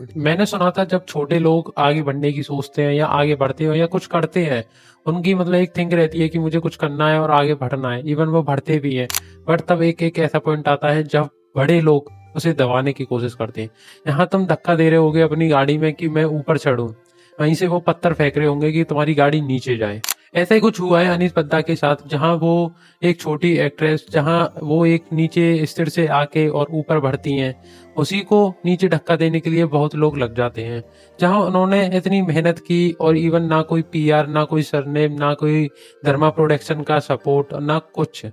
मैंने सुना था जब छोटे लोग आगे बढ़ने की सोचते हैं या आगे बढ़ते हैं या कुछ करते हैं, उनकी मतलब एक थिंक रहती है कि मुझे कुछ करना है और आगे बढ़ना है, इवन वो बढ़ते भी हैं। बट तब एक एक ऐसा पॉइंट आता है जब बड़े लोग उसे दबाने की कोशिश करते हैं। यहाँ तुम धक्का दे रहे होगे अपनी गाड़ी में कि मैं ऊपर चढ़ूं, वहीं से वो पत्थर फेंक रहे होंगे कि तुम्हारी गाड़ी नीचे जाए। ऐसा ही कुछ हुआ है अनीस पद्दा के साथ, जहां वो एक छोटी एक्ट्रेस, जहां वो एक नीचे स्थिर से आके और ऊपर बढ़ती हैं, उसी को नीचे धक्का देने के लिए बहुत लोग लग जाते हैं। जहां उन्होंने इतनी मेहनत की और इवन ना कोई पीआर, ना कोई सरनेम, ना कोई धर्मा प्रोडक्शन का सपोर्ट, ना कुछ,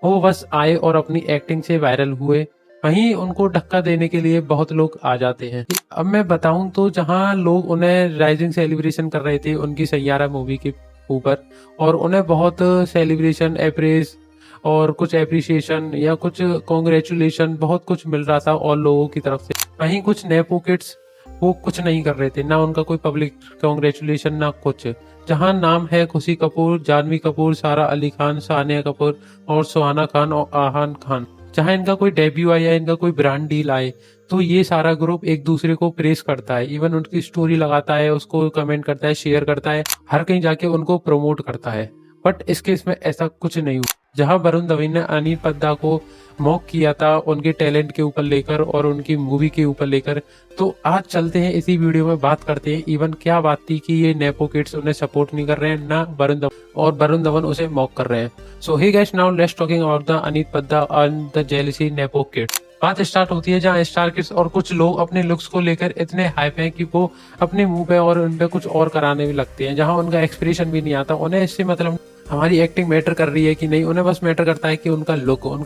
वो बस आए और अपनी एक्टिंग से वायरल हुए, वहीं उनको धक्का देने के लिए बहुत लोग आ जाते हैं। अब मैं बताऊं तो जहां लोग उन्हें राइजिंग सेलिब्रेशन कर रहे थे उनकी सैयारा मूवी के ऊपर, और उन्हें बहुत सेलिब्रेशन, एप्रेस और कुछ एप्रिसिएशन या कुछ कॉन्ग्रेचुलेशन बहुत कुछ मिल रहा था और लोगों की तरफ से, वहीं कुछ नेपो किड्स वो कुछ नहीं कर रहे थे, ना उनका कोई पब्लिक कॉन्ग्रेचुलेशन ना कुछ। जहां नाम है खुशी कपूर, जानवी कपूर, सारा अली खान, सानिया कपूर और सुहाना खान और आहान खान, जहां इनका कोई डेब्यू आया, इनका कोई ब्रांड डील आए, तो ये सारा ग्रुप एक दूसरे को प्रेस करता है, इवन उनकी स्टोरी लगाता है, उसको कमेंट करता है, शेयर करता है, हर कहीं जाके उनको प्रमोट करता है। बट इस केस में ऐसा कुछ नहीं हुआ। जहां वरुण धवन ने अनिल पद्दा को मॉक किया था उनके टैलेंट के ऊपर लेकर और उनकी मूवी के ऊपर लेकर, तो आज चलते हैं इसी वीडियो में बात करते हैं इवन क्या बात थी कि ये नेपो किड्स उन्हें सपोर्ट नहीं कर रहे हैं, ना वरुण धवन, और वरुण धवन उसे मॉक कर रहे हैं। So hey guys, now let's talking about the Anil Padda and the jealousy nepo kids. बात स्टार्ट होती है जहां स्टार किड्स और कुछ लोग अपने लुक्स को लेकर इतने हाइप हैं कि वो अपने मुंह पे और उन पे कुछ और कराने भी लगते हैं, जहां उनका एक्सप्रेशन भी नहीं आता। उन्हें इससे मतलब हमारी एक्टिंग मैटर कर रही है कि नहीं, उन्हें बस मैटर करता है कि उनका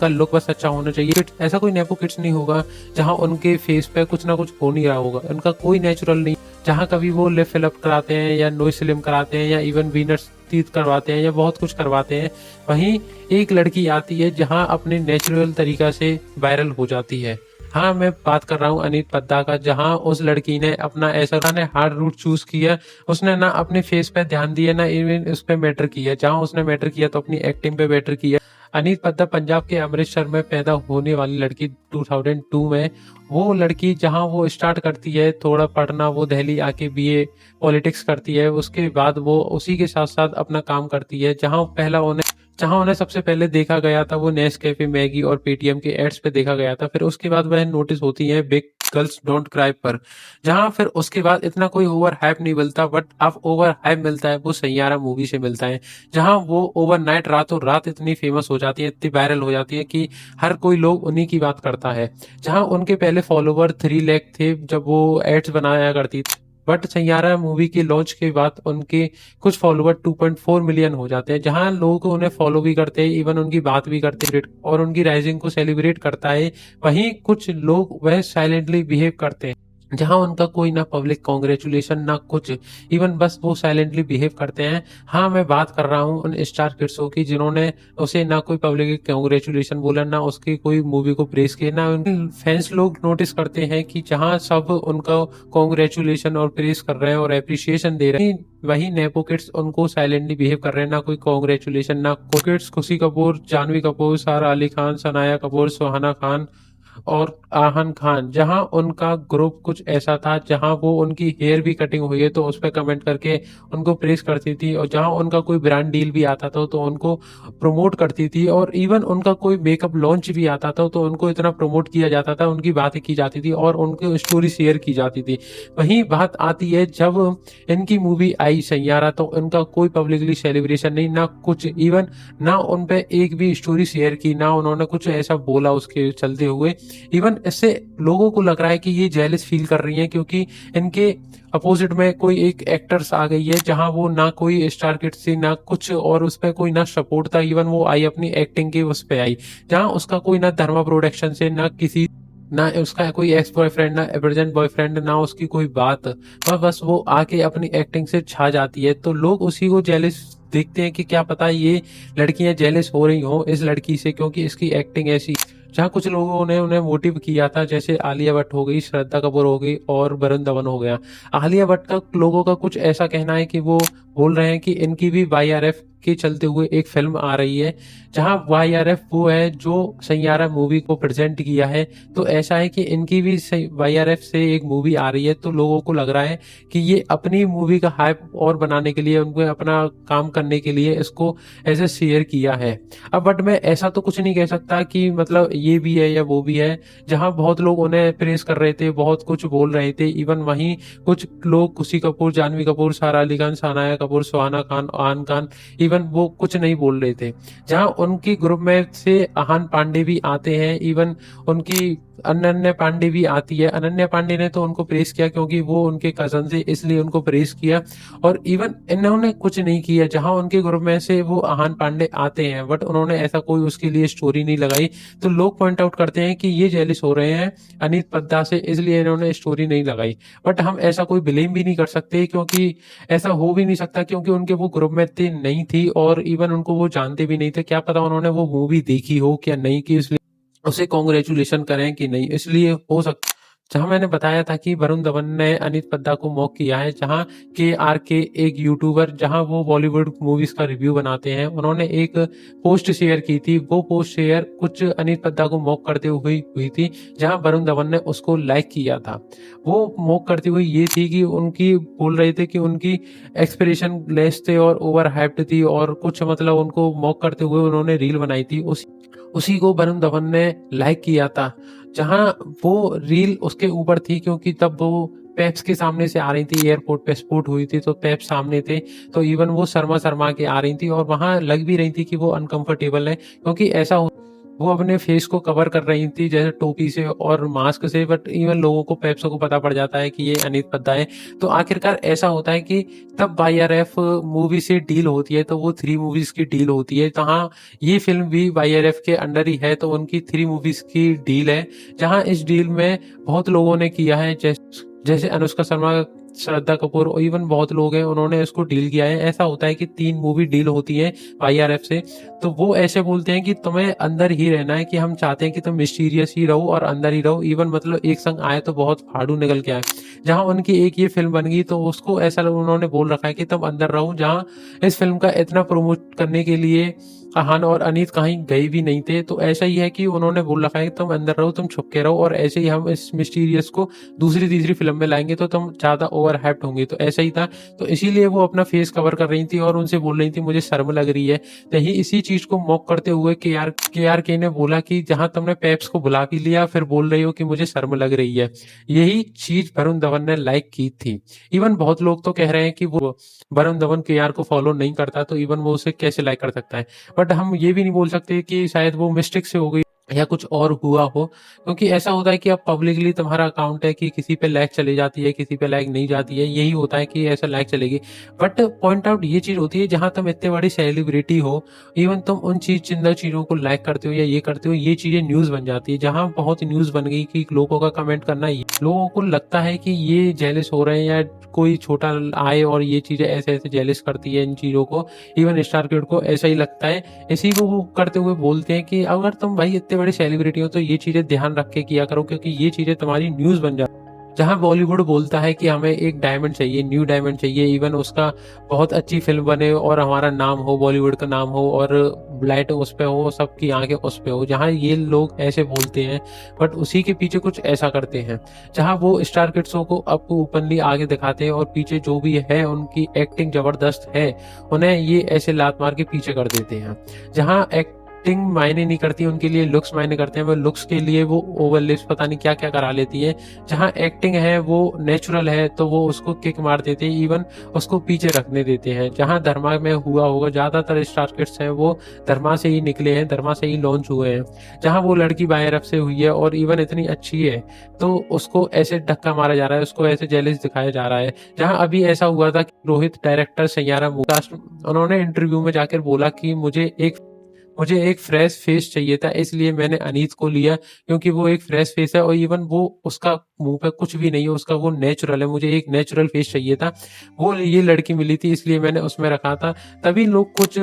लुक बस अच्छा होना चाहिए। ऐसा कोई नेपो किड्स नहीं होगा जहां उनके फेस पे कुछ ना कुछ हो नहीं रहा होगा, उनका कोई नेचुरल नहीं, जहां कभी वो लिप फिल अप कराते हैं या नोज स्लिम कराते हैं या इवन वीनर्स टीथ करवाते हैं या बहुत कुछ करवाते हैं, वहीं एक लड़की आती है जहां अपने नेचुरल तरीका से वायरल हो जाती है। हाँ, मैं बात कर रहा हूँ अनीत पद्दा का, जहां उस लड़की ने अपना ऐसा ने हार्ड रूट चूज किया। उसने ना अपने फेस पे ध्यान दिया, ना इवन उस पे मैटर किया। जहां उसने मैटर किया तो अपनी एक्टिंग पे मैटर किया। अनीत पद्दा पंजाब के अमृतसर में पैदा होने वाली लड़की, 2002 में वो लड़की, जहां वो स्टार्ट करती है थोड़ा पढ़ना, वो दिल्ली आके बीए पॉलिटिक्स करती है, उसके बाद वो उसी के साथ साथ अपना काम करती है। जहां उन्हें सबसे पहले देखा गया था वो नेस्कैफे, मैगी और पेटीएम के एड्स पे देखा गया था। फिर उसके बाद वह नोटिस होती है बिग गर्ल्स डोंट क्राई पर, जहां फिर उसके बाद इतना कोई ओवर हाइप नहीं मिलता, बट अब ओवर हाइप मिलता है वो सैयारा मूवी से मिलता है, जहां वो ओवरनाइट रातों रात इतनी फेमस हो जाती है, इतनी वायरल हो जाती है कि हर कोई लोग उन्हीं की बात करता है। जहां उनके पहले फॉलोवर 3 लाख थे जब वो एड्स बनाया करती थी, बट सैयारा मूवी के लॉन्च के बाद उनके कुछ फॉलोवर 2.4 मिलियन हो जाते हैं, जहां लोग उन्हें फॉलो भी करते हैं, इवन उनकी बात भी करते हैं और उनकी राइजिंग को सेलिब्रेट करता है। वहीं कुछ लोग वह साइलेंटली बिहेव करते हैं, जहां उनका कोई ना पब्लिक कॉन्ग्रेचुलेशन ना कुछ, इवन बस वो साइलेंटली बिहेव करते हैं। हाँ, मैं बात कर रहा हूँ उन स्टार किड्सों की जिन्होंने उसे ना कोई पब्लिक कॉन्ग्रेचुलेशन बोला, ना उसकी कोई मूवी को प्रेस किया, ना उनके फैंस लोग नोटिस करते हैं कि जहां सब उनका कॉन्ग्रेचुलेशन और प्रेस कर रहे हैं और एप्रिसिएशन दे रहे हैं, वही नेपो किड्स उनको साइलेंटली बिहेव कर रहे हैं, ना कोई कॉन्ग्रेचुलेशन ना किड्स। खुशी कपूर, जानवी कपूर, सारा अली खान, सनाया कपूर, सुहाना खान और आहन खान, जहां उनका ग्रुप कुछ ऐसा था, जहां वो उनकी हेयर भी कटिंग हुई है तो उस पर कमेंट करके उनको प्रेस करती थी, और जहां उनका कोई ब्रांड डील भी आता था तो उनको प्रमोट करती थी, और इवन उनका कोई मेकअप लॉन्च भी आता था तो उनको इतना प्रमोट किया जाता था, उनकी बातें की जाती थी और उनकी स्टोरी शेयर की जाती थी। वहीं बात आती है जब इनकी मूवी आई सैयारा, तो उनका कोई पब्लिकली सेलिब्रेशन नहीं, ना कुछ, इवन ना उन पे एक भी स्टोरी शेयर की, ना उन्होंने कुछ ऐसा बोला उसके चलते हुए। इवन इससे लोगों को लग रहा है कि ये जेलस फील कर रही हैं क्योंकि इनके अपोजिट में कोई एक एक्टर्स आ गई है, जहां वो ना कोई स्टार किड थी ना कुछ, और उस पर कोई ना सपोर्ट था, इवन वो आई अपनी एक्टिंग के उस पे आई, जहां उसका कोई ना धर्मा प्रोडक्शन से, ना किसी, ना उसका कोई एक्स बॉयफ्रेंड, ना प्रेजेंट बॉयफ्रेंड, ना उसकी कोई बात, बस वो आके अपनी एक्टिंग से छा जाती है। तो लोग उसी को जेलस देखते हैं कि क्या पता ये लड़कियां जेलस हो रही हो इस लड़की से क्योंकि इसकी एक्टिंग ऐसी। जहाँ कुछ लोगों ने उन्हें मोटिव किया था, जैसे आलिया भट्ट हो गई, श्रद्धा कपूर हो गई और वरुण धवन हो गया। आलिया भट्ट का लोगों का कुछ ऐसा कहना है कि वो बोल रहे हैं कि इनकी भी वाईआरएफ के चलते हुए एक फिल्म आ रही है, जहां वाईआरएफ वो है जो सैयारा मूवी को प्रेजेंट किया है। तो ऐसा है कि इनकी भी वाईआरएफ से एक मूवी आ रही है, तो लोगों को लग रहा है कि ये अपनी मूवी का हाइप और बनाने के लिए, उनको अपना काम करने के लिए इसको ऐसे शेयर किया है। अब बट मैं ऐसा तो कुछ नहीं कह सकता कि मतलब ये भी है या वो भी है। जहां बहुत लोग उन्हें प्रेस कर रहे थे, बहुत कुछ बोल रहे थे, इवन वहीं कुछ लोग खुशी कपूर, जानवी कपूर, सारा अली खान, सानाया कपूर, सुहाना खान, आन खान, इवन वो कुछ नहीं बोल रहे थे। जहां उनकी ग्रुप में से आहान पांडे भी आते हैं, इवन उनकी अनन्या पांडे भी आती है। अनन्या पांडे ने तो उनको प्रेस किया क्योंकि वो उनके कजन से, इसलिए उनको प्रेस किया। और इवन इन्होंने कुछ नहीं किया, जहां उनके ग्रुप में से वो आहान पांडे आते हैं, बट उन्होंने ऐसा कोई उसके लिए स्टोरी नहीं लगाई। तो लोग पॉइंट आउट करते हैं कि ये जेलिस हो रहे हैं अनीत पद्दा से, इसलिए इन्होंने स्टोरी नहीं लगाई। बट हम ऐसा कोई ब्लेम भी नहीं कर सकते, क्योंकि ऐसा हो भी नहीं सकता, क्योंकि उनके वो ग्रुप में इतनी नहीं थी और इवन उनको वो जानते भी नहीं थे। क्या पता उन्होंने वो मूवी देखी हो क्या नहीं, कि इसलिए उसे कॉन्ग्रेचुलेशन करें कि नहीं, इसलिए हो सकता। जहां मैंने बताया था कि वरुण धवन ने अनीत पद्दा को मॉक किया है, जहां के आर के एक यूट्यूबर, जहां वो बॉलीवुड मूवीज का रिव्यू बनाते हैं, उन्होंने एक पोस्ट शेयर की थी। वो पोस्ट शेयर कुछ अनीत पद्दा को मॉक करते हुए हुई थी, जहां वरुण धवन ने उसको लाइक किया था। वो मॉक करती हुई ये थी कि उनकी बोल रहे थे कि उनकी एक्सप्रेशन लेस थे और ओवर हाइप्ड थी, और कुछ मतलब उनको मॉक करते हुए उन्होंने रील बनाई थी। उसी को वरुण धवन ने लाइक किया था। जहां वो रील उसके ऊपर थी, क्योंकि तब वो पेप्स के सामने से आ रही थी, एयरपोर्ट पे स्पॉट हुई थी, तो पेप्स सामने थे। तो इवन वो शर्मा शर्मा के आ रही थी, और वहां लग भी रही थी कि वो अनकंफर्टेबल है, क्योंकि वो अपने फेस को कवर कर रही थी, जैसे टोपी से और मास्क से। बट इवन लोगों को, पेप्सो को पता पड़ जाता है कि ये अनीत पद्दा है। तो आखिरकार ऐसा होता है कि तब वाईआरएफ मूवी से डील होती है, तो वो 3 मूवीज की डील होती है। जहाँ ये फिल्म भी वाईआरएफ के अंडर ही है, तो उनकी 3 मूवीज की डील है। जहाँ इस डील में बहुत लोगों ने किया है, जैसे अनुष्का शर्मा, श्रद्धा कपूर, और इवन बहुत लोग हैं, उन्होंने इसको डील किया है। ऐसा होता है कि 3 मूवी डील होती है वाईआरएफ से, तो वो ऐसे बोलते हैं कि तुम्हें अंदर ही रहना है, कि हम चाहते हैं कि तुम मिस्टीरियस ही रहो और अंदर ही रहो। इवन मतलब एक संग आए तो बहुत फाड़ू निकल के आए। जहां उनकी एक ये फिल्म बन गई, तो उसको ऐसा उन्होंने बोल रखा है कि तुम अंदर रहो। जहां इस फिल्म का इतना प्रमोट करने के लिए अहान और अनीत कहीं गए भी नहीं थे, तो ऐसा ही है कि उन्होंने बोल रखा है कि तुम अंदर रहो, तुम छुप के रहो, और ऐसे ही हम इस मिस्टीरियस को दूसरी तीसरी फिल्म में लाएंगे, तो तुम ज्यादा ओवर हाइप्ड होंगे। तो ऐसा ही था, तो इसीलिए वो अपना फेस कवर कर रही थी और उनसे बोल रही थी मुझे शर्म लग रही है। तो यही इसी चीज को मॉक करते हुए के आर के ने बोला कि जहां तुमने पेप्स को बुला भी लिया, फिर बोल रही हो कि मुझे शर्म लग रही है। यही चीज वरुण धवन ने लाइक की थी। इवन बहुत लोग तो कह रहे हैं कि वो वरुण धवन के आर को फॉलो नहीं करता, तो इवन वो उसे कैसे लाइक कर सकता है। बट हम ये भी नहीं बोल सकते कि शायद वो मिस्टेक से हो गई या कुछ और हुआ हो, क्योंकि ऐसा होता है कि अब पब्लिकली तुम्हारा अकाउंट है, कि किसी पे लाइक चली जाती है, किसी पे लाइक नहीं जाती है। यही होता है कि ऐसा लाइक चलेगी। बट पॉइंट आउट ये चीज होती है, जहां तुम इतने बड़ी सेलिब्रिटी हो, इवन तुम उन चंद चीजों को लाइक करते हो या ये करते हो, ये चीजें न्यूज बन जाती है। जहां बहुत न्यूज बन गई कि लोगों का कमेंट करना, लोगों को लगता है कि ये जेलिस हो रहे हैं, या कोई छोटा आए और ये चीजें ऐसे ऐसे जेलिस करती है इन चीजों को। इवन स्टार किड को ऐसा ही लगता है, इसी को वो करते हुए बोलते हैं कि अगर तुम भाई इतने बड़े सेलिब्रिटी हो, तो ये चीजें ध्यान रख के किया करो, क्योंकि ये चीजें तुम्हारी न्यूज बन जाती। जहां बॉलीवुड बोलता है कि हमें एक डायमंड चाहिए, न्यू डायमंड चाहिए, इवन उसका बहुत अच्छी फिल्म बने और हमारा नाम हो, बॉलीवुड का नाम हो, और लाइट उस पे हो, सबकी आंखें उस पे हो। जहां ये लोग ऐसे बोलते हैं, बट उसी के पीछे कुछ ऐसा करते हैं। जहां वो स्टार किड्सों को अब ओपनली आगे दिखाते हैं, और पीछे जो भी है उनकी एक्टिंग जबरदस्त है, उन्हें ये ऐसे लात मार के पीछे कर देते हैं। जहां एक्टिंग मायने नहीं करती, उनके लिए लुक्स मायने करते हैं। वो लुक्स के लिए वो ओवर लिप्स पता नहीं क्या क्या करा लेती है। जहां एक्टिंग है वो नेचुरल है, तो वो उसको किक मार देते हैं, इवन उसको पीछे रखने देते हैं। जहां धर्मा में हुआ होगा, ज्यादातर स्टार किड्स हैं वो धर्मा से ही निकले हैं, धर्मा से ही लॉन्च हुए हैं। जहां वो लड़की बायरफ से हुई है और इवन इतनी अच्छी है, तो उसको ऐसे धक्का मारा जा रहा है, उसको ऐसे जेलिस दिखाया जा रहा है। जहां अभी ऐसा हुआ था कि रोहित डायरेक्टर सैयारा मूवी, उन्होंने इंटरव्यू में जाकर बोला कि मुझे एक फ्रेश फेस चाहिए था, इसलिए मैंने अनीत को लिया, क्योंकि वो एक फ्रेश फेस है, और इवन वो उसका मुंह पे कुछ भी नहीं है उसका, वो नेचुरल है, मुझे एक नेचुरल फेस चाहिए था, वो ये लड़की मिली थी इसलिए मैंने उसमें रखा था। तभी लोग कुछ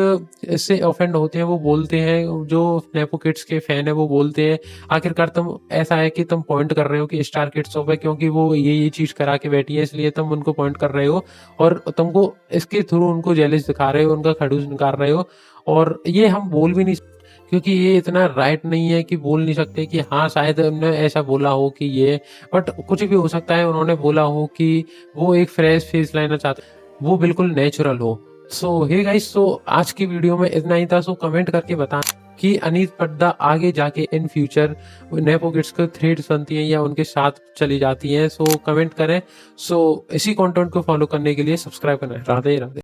इससे ऑफेंड होते हैं, वो बोलते हैं, जो नेपो किड्स के फैन है वो बोलते हैं आखिरकार तुम ऐसा है कि तुम पॉइंट कर रहे हो कि स्टार किड्स हो पे क्योंकि वो ये चीज करा के बैठी है इसलिए तुम उनको पॉइंट कर रहे हो और तुमको इसके थ्रू उनको जेलिस दिखा रहे हो, उनका खड़ूस निकाल रहे हो। और ये हम बोल भी नहीं, क्योंकि ये इतना राइट नहीं है कि बोल नहीं सकते कि हाँ शायद उन्होंने ऐसा बोला हो कि ये, बट कुछ भी हो सकता है, उन्होंने बोला हो कि वो एक फ्रेश फेस लाना चाहते, वो बिल्कुल नेचुरल हो। सो हे गाइस, सो आज की वीडियो में इतना ही था। सो कमेंट करके बता कि अनीत पड्डा आगे जाके इन फ्यूचर नेपो किड्स को थ्रेड्स बनती हैं या उनके साथ चली जाती हैं। सो कमेंट करें। सो इसी कंटेंट को फॉलो करने के लिए सब्सक्राइब करना है। राधे राधे।